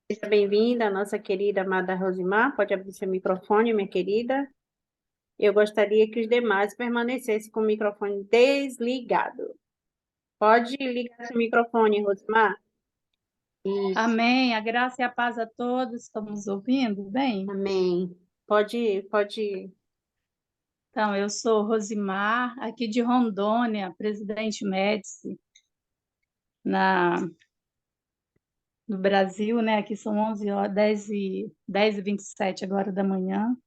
Seja bem-vinda, nossa querida amada Rosimar. Pode abrir seu microfone, minha querida. Eu gostaria que os demais permanecessem com o microfone desligado. Pode ligar seu microfone, Rosimar? Isso, Amém. A graça e a paz a todos. Estamos ouvindo bem? amém. Pode. Então, eu sou Rosimar, aqui de Rondônia, Presidente Médici, no Brasil, né? Aqui são 11 horas, 10h27 agora da manhã.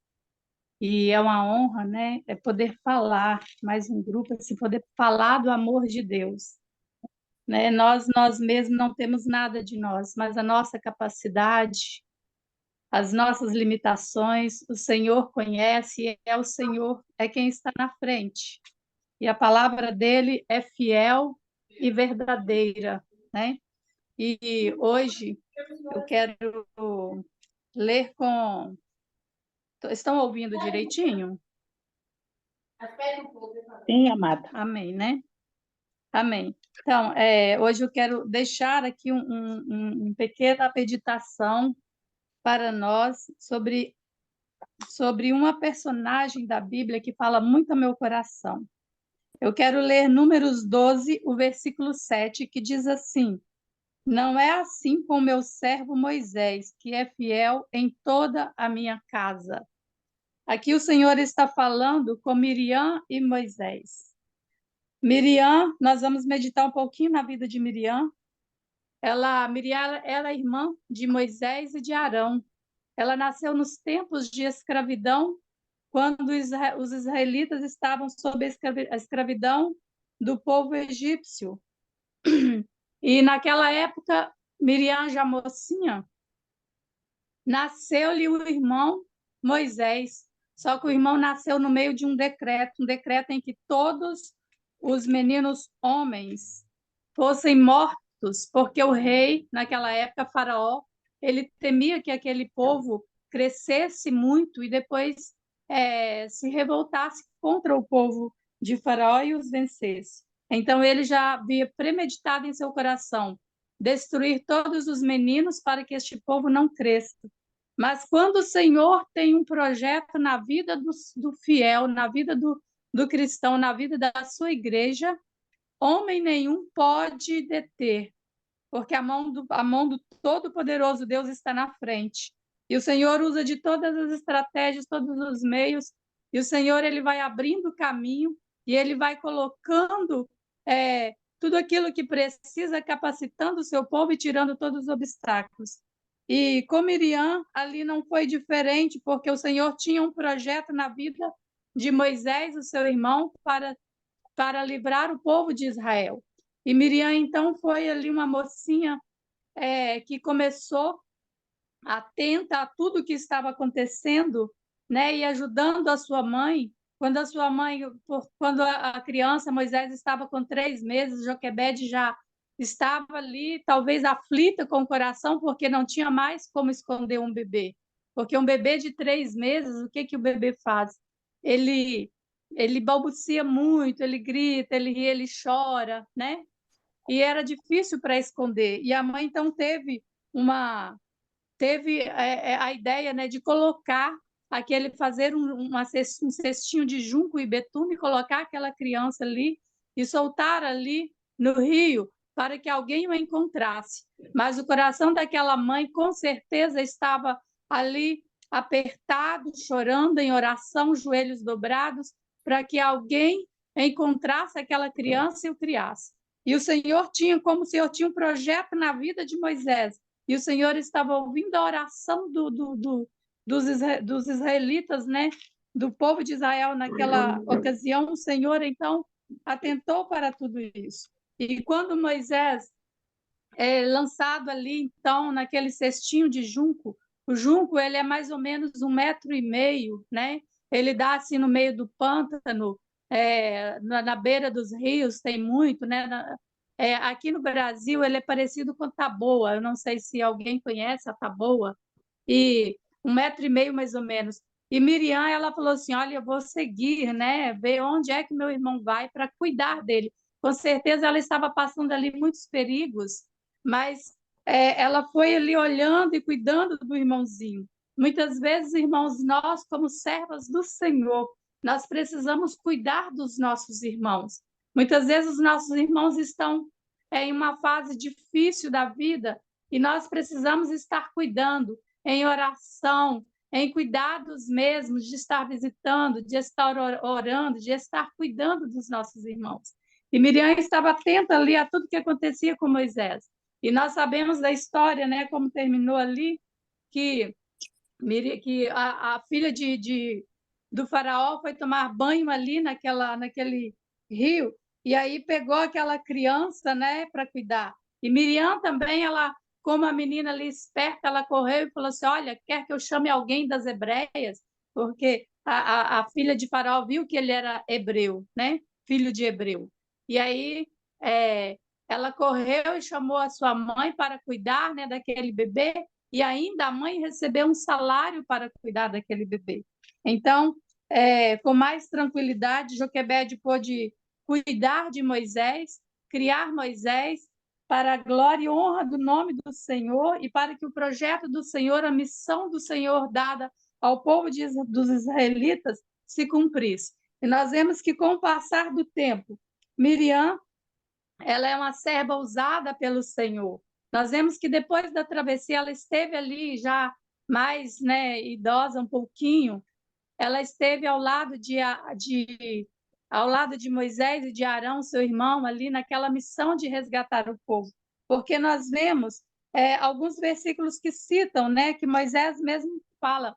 E é uma honra, né? É poder falar, mais um grupo, assim, poder falar do amor de Deus. Né? Nós mesmos não temos nada de nós, mas a nossa capacidade, as nossas limitações, o Senhor conhece, e é o Senhor, é quem está na frente. E a palavra dele é fiel e verdadeira, né? E hoje eu quero ler com. Estão ouvindo direitinho? Sim, amada. Amém, né? Amém. Então, hoje eu quero deixar aqui uma pequena meditação para nós sobre uma personagem da Bíblia que fala muito ao meu coração. Eu quero ler Números 12, o versículo 7, que diz assim: Não é assim com o meu servo Moisés, que é fiel em toda a minha casa. Aqui o Senhor está falando com Miriam e Moisés. Miriam, nós vamos meditar um pouquinho na vida de Miriam. Miriam, ela é irmã de Moisés e de Arão. Ela nasceu nos tempos de escravidão, quando os israelitas estavam sob a escravidão do povo egípcio. E naquela época, Miriam, já mocinha, nasceu-lhe o irmão Moisés. Só que o irmão nasceu no meio de um decreto em que todos os meninos homens fossem mortos, porque o rei, naquela época, Faraó, ele temia que aquele povo crescesse muito e depois se revoltasse contra o povo de Faraó e os vencesse. Então ele já havia premeditado em seu coração destruir todos os meninos para que este povo não cresça. Mas quando o Senhor tem um projeto na vida do fiel, na vida do cristão, na vida da sua igreja, homem nenhum pode deter, porque a mão do Todo-Poderoso Deus está na frente. E o Senhor usa de todas as estratégias, todos os meios, e o Senhor ele vai abrindo o caminho e ele vai colocando tudo aquilo que precisa, capacitando o seu povo e tirando todos os obstáculos. E com Miriam, ali não foi diferente, porque o Senhor tinha um projeto na vida de Moisés, o seu irmão, para livrar o povo de Israel. E Miriam, então, foi ali uma mocinha que começou atenta a tudo que estava acontecendo, né, e ajudando a sua mãe. Quando a criança Moisés estava com 3 meses, Joquebede já estava ali, talvez aflita com o coração, porque não tinha mais como esconder um bebê. Porque um bebê de 3 meses, o que o bebê faz? Ele, ele balbucia muito, ele grita, ele ri, ele chora, né? E era difícil para esconder. E a mãe, então, teve a ideia, né, de colocar fazer um cestinho de junco e betume, colocar aquela criança ali e soltar ali no rio para que alguém o encontrasse. Mas o coração daquela mãe com certeza estava ali apertado, chorando em oração, joelhos dobrados, para que alguém encontrasse aquela criança e o criasse. E o Senhor tinha, como o Senhor tinha um projeto na vida de Moisés, e o Senhor estava ouvindo a oração dos israelitas, né? Do povo de Israel naquela ocasião. O Senhor, então, atentou para tudo isso. E quando Moisés é lançado ali, então, naquele cestinho de junco, o junco ele é mais ou menos 1,5 metros, né? Ele dá assim no meio do pântano, na beira dos rios, tem muito, né? Aqui no Brasil ele é parecido com taboa. Eu não sei se alguém conhece a taboa, e 1,5 metro mais ou menos. E Miriam, ela falou assim: Olha, eu vou seguir, né? Ver onde é que meu irmão vai para cuidar dele. Com certeza ela estava passando ali muitos perigos, mas ela foi ali olhando e cuidando do irmãozinho. Muitas vezes, irmãos, nós, como servas do Senhor, nós precisamos cuidar dos nossos irmãos. Muitas vezes, os nossos irmãos estão em uma fase difícil da vida e nós precisamos estar cuidando em oração, em cuidados mesmos, de estar visitando, de estar orando, de estar cuidando dos nossos irmãos. E Miriam estava atenta ali a tudo que acontecia com Moisés. E nós sabemos da história, né, como terminou ali, que a filha do faraó foi tomar banho ali naquele rio, e aí pegou aquela criança, né, para cuidar. E Miriam também, ela, como a menina ali esperta, ela correu e falou assim: olha, quer que eu chame alguém das hebreias? Porque a filha de faraó viu que ele era hebreu, né, filho de hebreu. E aí ela correu e chamou a sua mãe para cuidar, né, daquele bebê, e ainda a mãe recebeu um salário para cuidar daquele bebê. Então, com mais tranquilidade, Joquebede pôde cuidar de Moisés, criar Moisés para a glória e honra do nome do Senhor e para que o projeto do Senhor, a missão do Senhor dada ao povo dos israelitas se cumprisse. E nós vemos que, com o passar do tempo, Miriam, ela é uma serva usada pelo Senhor. Nós vemos que depois da travessia, ela esteve ali já mais, né, idosa um pouquinho, ela esteve ao lado de Moisés e de Arão, seu irmão, ali naquela missão de resgatar o povo. Porque nós vemos alguns versículos que citam, né, que Moisés mesmo fala,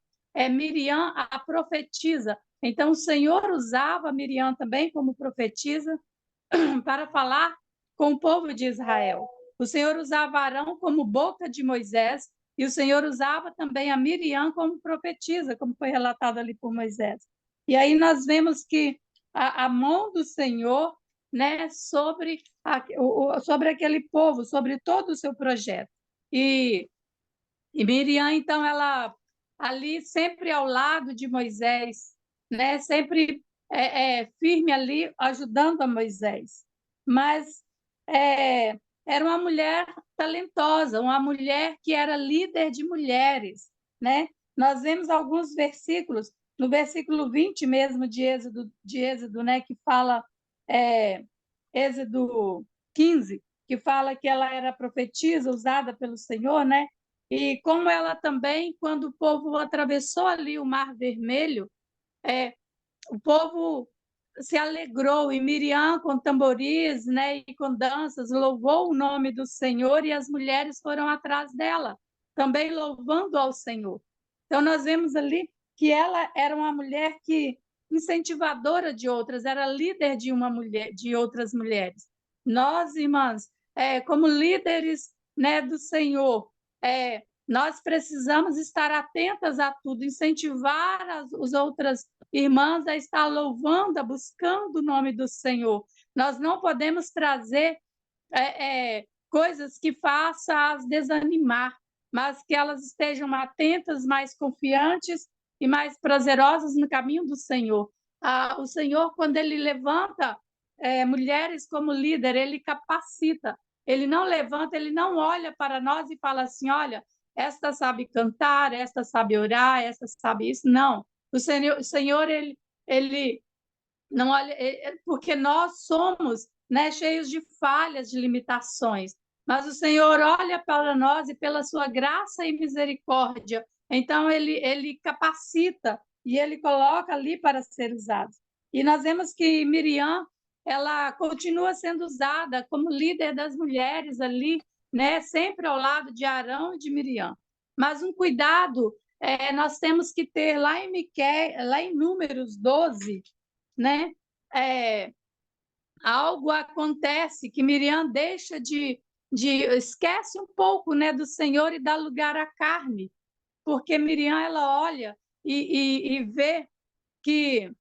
Miriam, a profetisa. Então, o Senhor usava Miriam também como profetisa para falar com o povo de Israel. O Senhor usava Arão como boca de Moisés e o Senhor usava também a Miriam como profetisa, como foi relatado ali por Moisés. E aí nós vemos que a mão do Senhor, né, sobre aquele povo, sobre todo o seu projeto. E Miriam, então, ela ali sempre ao lado de Moisés, né, sempre firme ali, ajudando a Moisés. Mas era uma mulher talentosa, uma mulher que era líder de mulheres, né? Nós vemos alguns versículos, no versículo 20 mesmo de Êxodo, né, que fala, Êxodo 15, que fala que ela era profetisa, usada pelo Senhor, né? E como ela também, quando o povo atravessou ali o Mar Vermelho, o povo se alegrou, e Miriam, com tamboris, né, e com danças, louvou o nome do Senhor, e as mulheres foram atrás dela, também louvando ao Senhor. Então, nós vemos ali que ela era uma mulher que incentivadora de outras, era líder de uma mulher, de outras mulheres. Nós, irmãs, como líderes, né, do Senhor, nós precisamos estar atentas a tudo, incentivar as outras irmãs a estar louvando, a buscando o nome do Senhor. Nós não podemos trazer coisas que façam as desanimar, mas que elas estejam atentas, mais confiantes e mais prazerosas no caminho do Senhor. O Senhor, quando Ele levanta mulheres como líder, Ele capacita. Ele não levanta, Ele não olha para nós e fala assim, olha, esta sabe cantar, esta sabe orar, esta sabe isso. Não. O Senhor ele não olha, porque nós somos, né, cheios de falhas, de limitações. Mas o Senhor olha para nós e pela sua graça e misericórdia, então ele capacita e ele coloca ali para ser usado. E nós vemos que Miriam, ela continua sendo usada como líder das mulheres ali, né, sempre ao lado de Arão e de Miriam. Mas um cuidado nós temos que ter lá em Números 12, né? Algo acontece que Miriam deixa esquece um pouco, né, do Senhor e dá lugar à carne, porque Miriam ela olha e vê que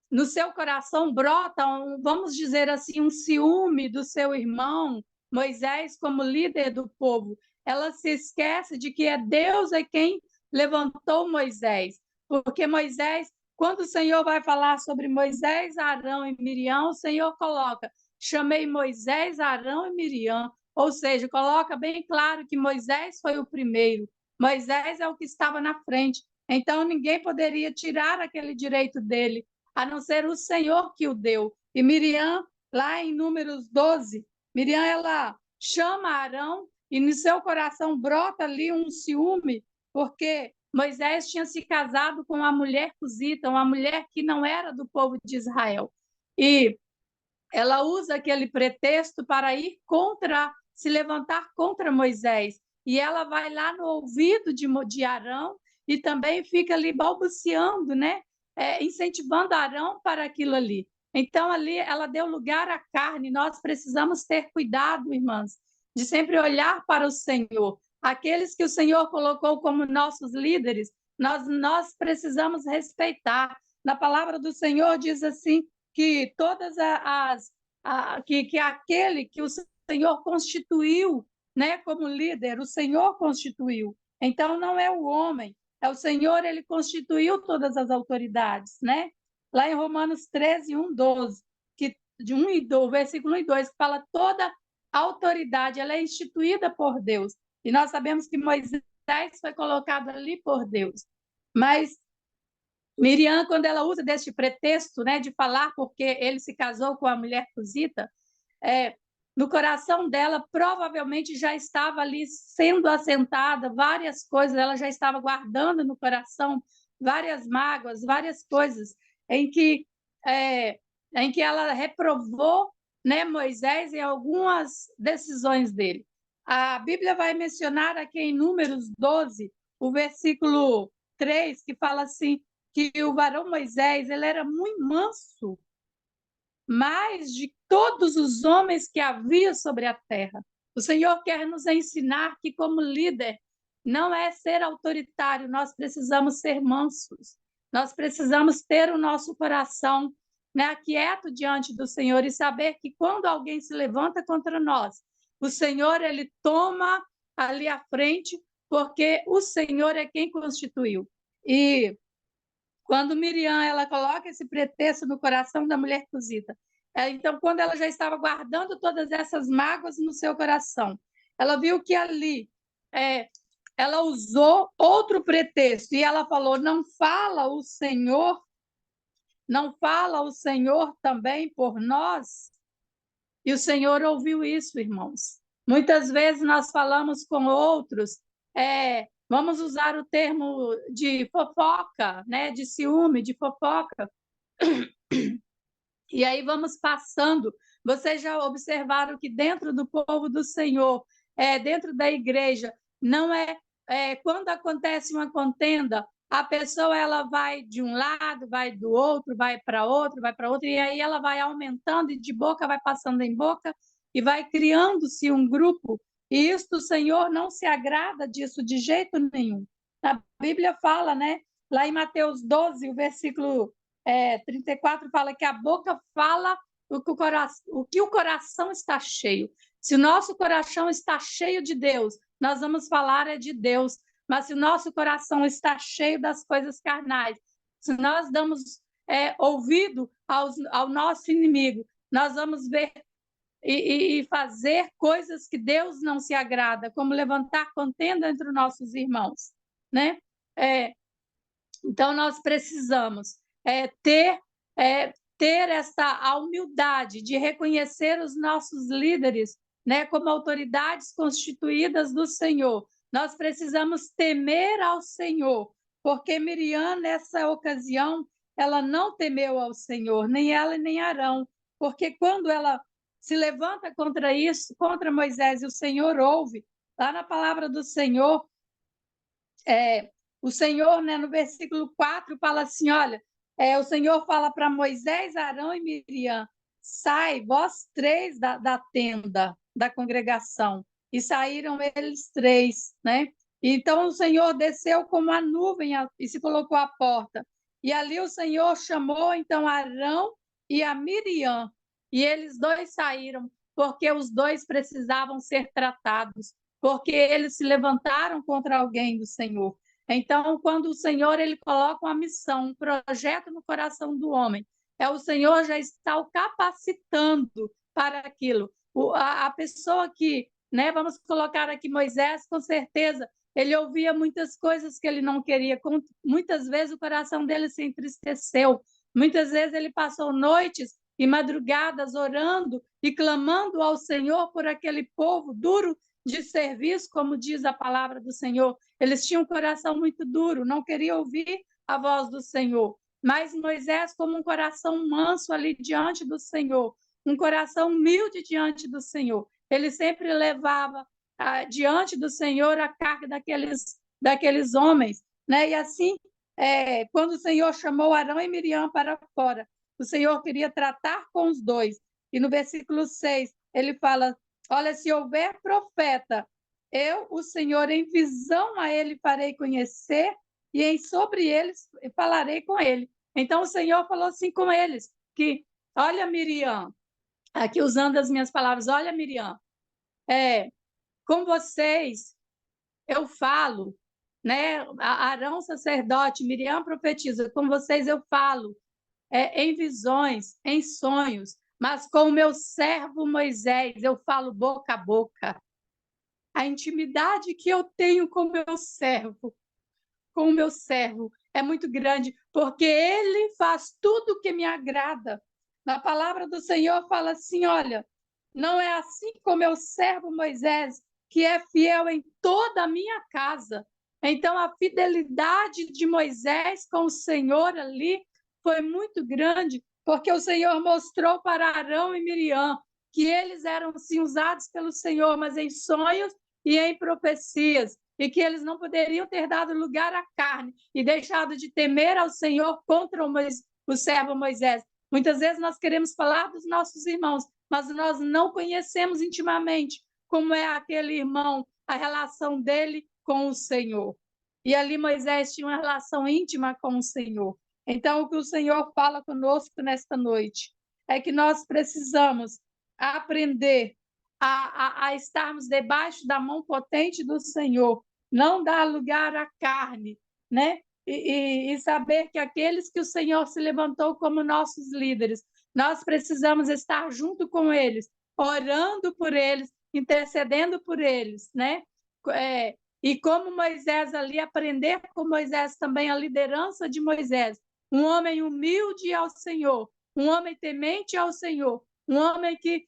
no seu coração brota, vamos dizer assim, um ciúme do seu irmão Moisés como líder do povo. Ela se esquece de que é Deus quem levantou Moisés, porque Moisés, quando o Senhor vai falar sobre Moisés, Arão e Miriam, o Senhor coloca: chamei Moisés, Arão e Miriam Ou seja, coloca bem claro que Moisés foi o primeiro, Moisés é o que estava na frente. Então, ninguém poderia tirar aquele direito dele, a não ser o Senhor que o deu. E Miriam, lá em Números 12, Miriam, ela chama Arão e no seu coração brota ali um ciúme, porque Moisés tinha se casado com uma mulher cusita, uma mulher que não era do povo de Israel. E ela usa aquele pretexto para ir contra, se levantar contra Moisés. E ela vai lá no ouvido de Arão e também fica ali balbuciando, né? Incentivando Arão para aquilo ali. Então, ali ela deu lugar à carne. Nós precisamos ter cuidado, irmãs, de sempre olhar para o Senhor. Aqueles que o Senhor colocou como nossos líderes, nós precisamos respeitar. Na palavra do Senhor diz assim, que todas que aquele que o Senhor constituiu, né, como líder, o Senhor constituiu. Então não é o homem, é o Senhor, ele constituiu todas as autoridades, né? Lá em Romanos 13, 1, 12, que de 1 e 2, versículo 1 e 2, que fala toda a autoridade, ela é instituída por Deus. E nós sabemos que Moisés foi colocado ali por Deus. Mas Miriam, quando ela usa deste pretexto, né, de falar porque ele se casou com a mulher cusita, no coração dela provavelmente já estava ali sendo assentada várias coisas, ela já estava guardando no coração várias mágoas, várias coisas em que ela reprovou, né, Moisés em algumas decisões dele. A Bíblia vai mencionar aqui em Números 12, o versículo 3, que fala assim, que o varão Moisés, ele era muito manso, mais de todos os homens que havia sobre a terra. O Senhor quer nos ensinar que, como líder, não é ser autoritário, nós precisamos ser mansos. Nós precisamos ter o nosso coração, né, quieto diante do Senhor e saber que quando alguém se levanta contra nós, o Senhor, ele toma ali à frente, porque o Senhor é quem constituiu. E quando Miriam ela coloca esse pretexto no coração da mulher cusita, então, quando ela já estava guardando todas essas mágoas no seu coração, ela viu que ali ela usou outro pretexto e ela falou: não fala o Senhor também por nós? E o Senhor ouviu isso, irmãos. Muitas vezes nós falamos com outros, vamos usar o termo de fofoca, né? De ciúme, de fofoca. E aí vamos passando. Vocês já observaram que dentro do povo do Senhor, dentro da igreja, não quando acontece uma contenda, a pessoa ela vai de um lado, vai do outro, vai para outro, e aí ela vai aumentando e de boca vai passando em boca e vai criando-se um grupo. E isto o Senhor não se agrada disso de jeito nenhum. A Bíblia fala, né? Lá em Mateus 12, o versículo 34 fala que a boca fala o que o coração está cheio. Se o nosso coração está cheio de Deus, nós vamos falar de Deus. Mas se o nosso coração está cheio das coisas carnais, se nós damos ouvido ao nosso inimigo, nós vamos ver e fazer coisas que Deus não se agrada, como levantar contenda entre os nossos irmãos, né? Então, nós precisamos ter essa humildade de reconhecer os nossos líderes, né, como autoridades constituídas do Senhor. Nós precisamos temer ao Senhor, porque Miriam, nessa ocasião, ela não temeu ao Senhor, nem ela nem Arão, porque quando ela se levanta contra isso, contra Moisés, e o Senhor ouve, lá na palavra do Senhor, o Senhor, né, no versículo 4, fala assim, olha, o Senhor fala para Moisés, Arão e Miriam, sai, vós três da tenda da congregação. E saíram eles três, né? Então o Senhor desceu como a nuvem e se colocou à porta. E ali o Senhor chamou então Arão e a Miriam. E eles dois saíram, porque os dois precisavam ser tratados, porque eles se levantaram contra alguém do Senhor. Então, quando o Senhor ele coloca uma missão, um projeto no coração do homem, o Senhor já está o capacitando para aquilo. A pessoa que né? Vamos colocar aqui Moisés, com certeza, ele ouvia muitas coisas que ele não queria. Muitas vezes o coração dele se entristeceu. Muitas vezes ele passou noites e madrugadas orando e clamando ao Senhor por aquele povo duro de serviço, como diz a palavra do Senhor. Eles tinham um coração muito duro, não queriam ouvir a voz do Senhor. Mas Moisés, como um coração manso ali diante do Senhor, um coração humilde diante do Senhor, ele sempre levava diante do Senhor a carga daqueles homens, né? E assim, quando o Senhor chamou Arão e Miriam para fora, o Senhor queria tratar com os dois. E no versículo 6, ele fala: olha, se houver profeta, eu, o Senhor, em visão a ele farei conhecer, e sobre eles falarei com ele. Então o Senhor falou assim com eles, que, olha, Miriam, aqui usando as minhas palavras, olha, Miriam, com vocês eu falo, né? Arão sacerdote, Miriam profetiza, com vocês eu falo em visões, em sonhos, mas com o meu servo Moisés eu falo boca a boca. A intimidade que eu tenho com o meu servo é muito grande, porque ele faz tudo o que me agrada. Na palavra do Senhor fala assim, olha, não é assim com o meu servo Moisés, que é fiel em toda a minha casa. Então, a fidelidade de Moisés com o Senhor ali foi muito grande, porque o Senhor mostrou para Arão e Miriam que eles eram sim usados pelo Senhor, mas em sonhos e em profecias, e que eles não poderiam ter dado lugar à carne e deixado de temer ao Senhor contra o servo Moisés. Muitas vezes nós queremos falar dos nossos irmãos, mas nós não conhecemos intimamente como é aquele irmão, a relação dele com o Senhor. E ali Moisés tinha uma relação íntima com o Senhor. Então, o que o Senhor fala conosco nesta noite é que nós precisamos aprender a estarmos debaixo da mão potente do Senhor, não dar lugar à carne, né? E saber que aqueles que o Senhor se levantou como nossos líderes, nós precisamos estar junto com eles, orando por eles, intercedendo por eles, né? E como Moisés ali, aprender com Moisés também a liderança de Moisés, um homem humilde ao Senhor, um homem temente ao Senhor, um homem que,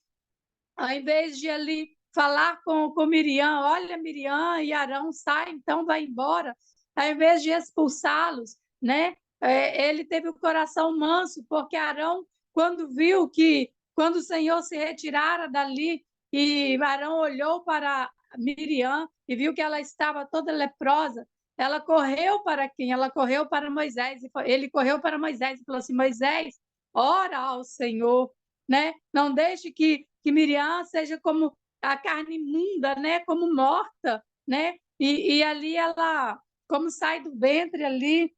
ao invés de ali falar com Miriam, olha, Miriam e Arão, sai, então vai embora, ao invés de expulsá-los, né? Ele teve o coração manso, porque Arão, quando viu que, quando o Senhor se retirara dali, e Arão olhou para Miriam e viu que ela estava toda leprosa, ela correu para quem? Ela correu para Moisés, ele correu para Moisés e falou assim, Moisés, ora ao Senhor, né? Não deixe que Miriam seja como a carne imunda, né? Como morta, né? E ali ela, como sai do ventre ali,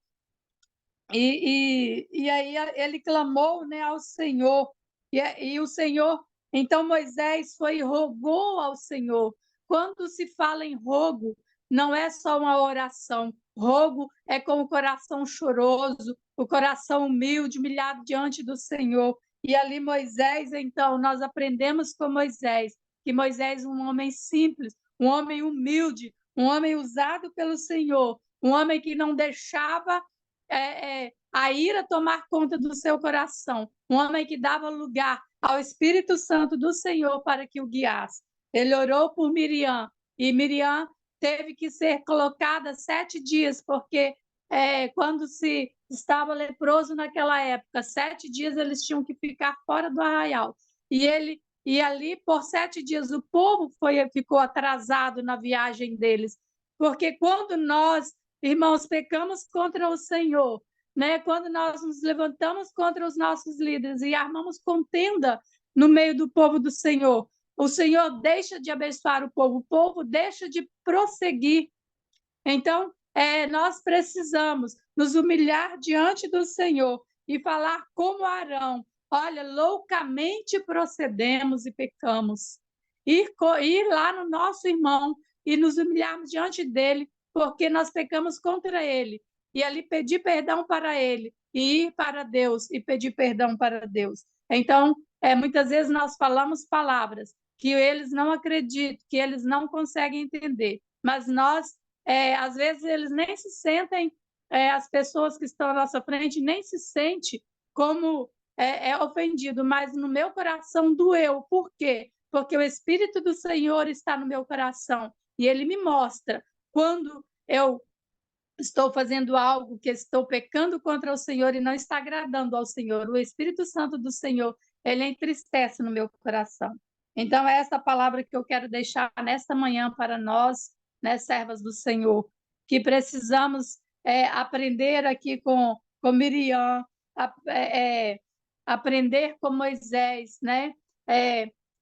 e aí ele clamou, né, ao Senhor, e o Senhor, então Moisés foi e rogou ao Senhor. Quando se fala em rogo, não é só uma oração, rogo é com o coração choroso, o coração humilde, humilhado diante do Senhor. E ali Moisés, então, nós aprendemos com Moisés, que Moisés é um homem simples, um homem humilde, um homem usado pelo Senhor, um homem que não deixava a ira tomar conta do seu coração. Um homem que dava lugar ao Espírito Santo do Senhor para que o guiasse. Ele orou por Miriam, e Miriam teve que ser colocada 7 dias, porque quando se estava leproso naquela época, 7 dias eles tinham que ficar fora do arraial. E ali, por 7 dias, o povo ficou atrasado na viagem deles. Porque quando nós, irmãos, pecamos contra o Senhor, né? Quando nós nos levantamos contra os nossos líderes e armamos contenda no meio do povo do Senhor, o Senhor deixa de abençoar o povo deixa de prosseguir. Então, nós precisamos nos humilhar diante do Senhor e falar como Arão, olha, loucamente procedemos e pecamos. Ir lá no nosso irmão e nos humilharmos diante dele, porque nós pecamos contra ele. E ali pedir perdão para ele, e ir para Deus e pedir perdão para Deus. Então, muitas vezes nós falamos palavras que eles não acreditam, que eles não conseguem entender. Mas nós, às vezes, eles nem se sentem, as pessoas que estão à nossa frente nem se sentem como ofendido, mas no meu coração doeu. Por quê? Porque o Espírito do Senhor está no meu coração e ele me mostra quando eu estou fazendo algo que estou pecando contra o Senhor e não está agradando ao Senhor. O Espírito Santo do Senhor, ele entristece no meu coração. Então, é essa palavra que eu quero deixar nesta manhã para nós, né, servas do Senhor, que precisamos aprender aqui com Miriam, aprender com Moisés, né?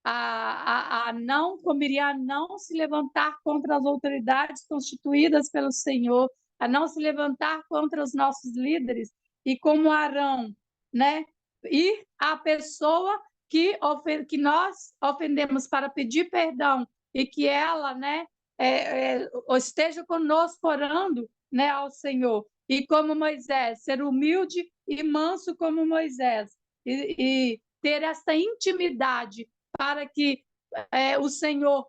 A não, como Miriam, não se levantar contra as autoridades constituídas pelo Senhor, a não se levantar contra os nossos líderes, e como Arão, né? Ir à pessoa que nós ofendemos para pedir perdão e que ela, né, esteja conosco orando, né, ao Senhor. E como Moisés, ser humilde e manso como Moisés, e ter essa intimidade para que o Senhor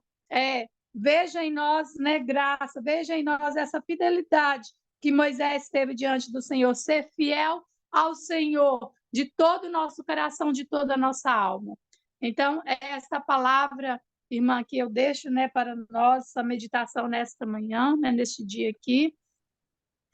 veja em nós, né, graça, veja em nós essa fidelidade que Moisés teve diante do Senhor, ser fiel ao Senhor de todo o nosso coração, de toda a nossa alma. Então, é essa palavra, irmã, que eu deixo, né, para nossa meditação nesta manhã, né, neste dia aqui,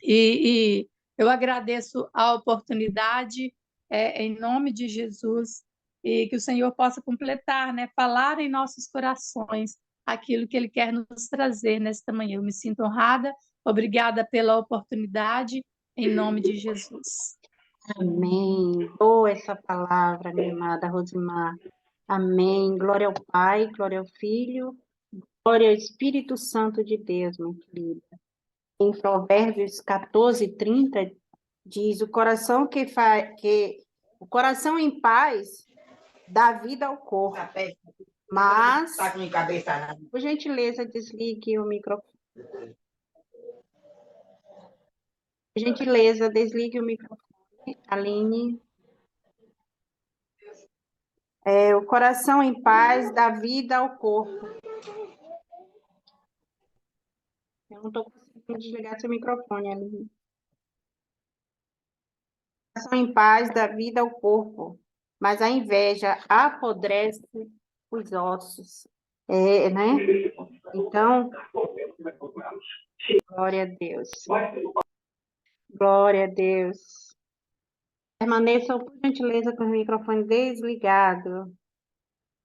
e eu agradeço a oportunidade, em nome de Jesus, e que o Senhor possa completar, né, falar em nossos corações aquilo que Ele quer nos trazer nesta manhã. Eu me sinto honrada, obrigada pela oportunidade, em nome de Jesus. Amém. Boa essa palavra, minha amada Rosimar. Amém. Glória ao Pai, glória ao Filho, glória ao Espírito Santo de Deus, minha querida. Em Provérbios 14:30 diz: o coração o coração em paz dá vida ao corpo. Mas, por gentileza, desligue o microfone. Por gentileza, desligue o microfone, Aline. O coração em paz dá vida ao corpo. Eu não estou conseguindo desligar seu microfone, Aline. O coração em paz dá vida ao corpo, mas a inveja apodrece os ossos. Né? Então, glória a Deus. Glória a Deus. Permaneçam, por gentileza, com o microfone desligado.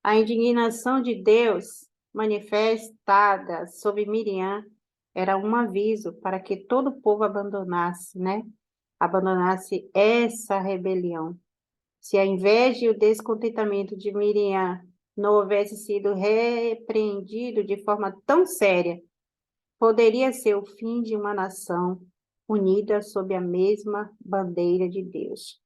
A indignação de Deus manifestada sobre Miriam era um aviso para que todo o povo abandonasse, né? Abandonasse essa rebelião. Se a inveja e o descontentamento de Miriam não houvesse sido repreendido de forma tão séria, poderia ser o fim de uma nação unida sob a mesma bandeira de Deus.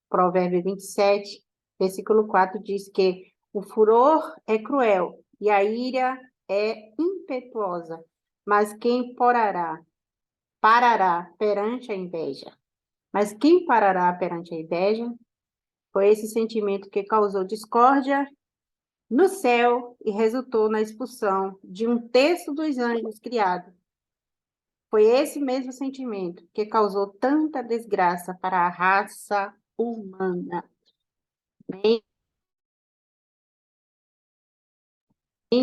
Provérbio 27, versículo 4 diz que o furor é cruel e a ira é impetuosa, mas quem parará perante a inveja? Mas quem parará perante a inveja? Foi esse sentimento que causou discórdia no céu e resultou na expulsão de um terço dos anjos criados. Foi esse mesmo sentimento que causou tanta desgraça para a raça humana. Amém?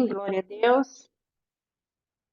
Glória a Deus.